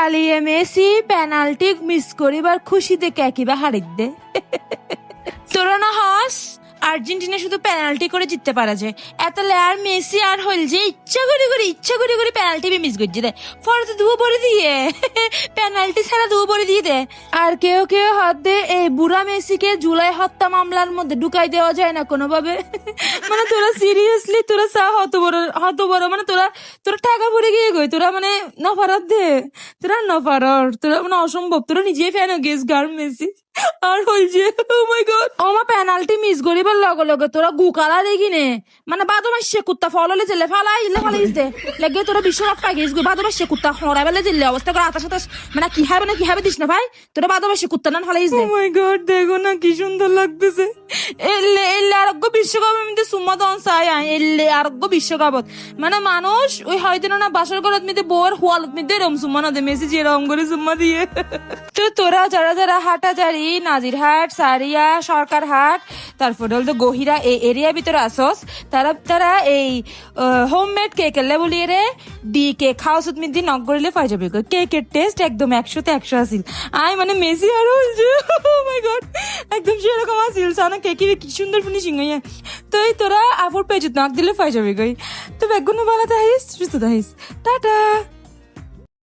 কালিয়ে Messi penalty miss করিবার খুশিতে কিবা হারিক দে তোরা না হাস আর্জেন্টিনা শুধু পেনাল্টি করে জিততে পারা যায় এত আর মেসি আর হইল যে ইচ্ছা করে পেনাল্টি মিস করছে দে ফলে তো দুও পরে দিয়ে পেনাল্টি ছাড়া দুও পরে দিয়ে দে আর কেউ হাত দে এই বুড়া মেসিকে জুলাই হত্যা মামলার মধ্যে ঢুকাই দেওয়া যায় না কোনোভাবে মানে তোরা সিরিয়াসলি তোরা চা হত বড় মানে তোরা টাকা পড়ে গিয়ে গই তোরা মানে নফারত দে তোরা মানে অসম্ভব তোরা নিজে ফ্যান গেস গার মেসি আর হইছে ও মাই গড ওমা পেনাল্টি মিস করিবার লগে তোরা গুকালা দেখি নে মানে বাদমাসে কুত্তা ফললে চলে ফালাইস দে লাগে তোরা বিশ্বকাপ পাই গেছ বাদমাসে কুত্তা হরাবেলে জিল্লে অবস্থা করে আতাশ মানে কি হবে দিস না ভাই তোরা বাদমাসে কুত্তা না ফালাইস দে ও মাই গড দেখো না কি সুন্দর লাগতেছে এলে আরোগ্য বিশ্বকাপ মধ্যে সুম্মা দন চাই এলে আরোগ্য বিশ্বকাপত মানে মানুষ ওই হয়তো না বাসর ঘরত মধ্যে বউর হোয়ালত মধ্যে এরম সুম্মা না দে মেসি যেরকম করে সুম্মা দিয়ে তো তোরা যারা হাটাজারি নাজিরহাট সারিয়া সরকারহাট তারপরে হল তো গহিরা এই এরিয়ার ভিতরে আসস তারা এই হোমমেড কেক এলে বলিয়ে রে ডি কেক খাওয়া সুত মিদি নক করিলে পাই যাবে কেকের টেস্ট একদম 100-100 আসিল মানে মেসি আর হলছে ও মাই গড একদম সেরকম আসিল সানা কেকের কি সুন্দর ফিনিশিং হইয়া তো এই তোরা আবার পেজত নাক দিলে পাই যাবে তো বেগুন বালাতে আইস সুস্থ আইস টাটা।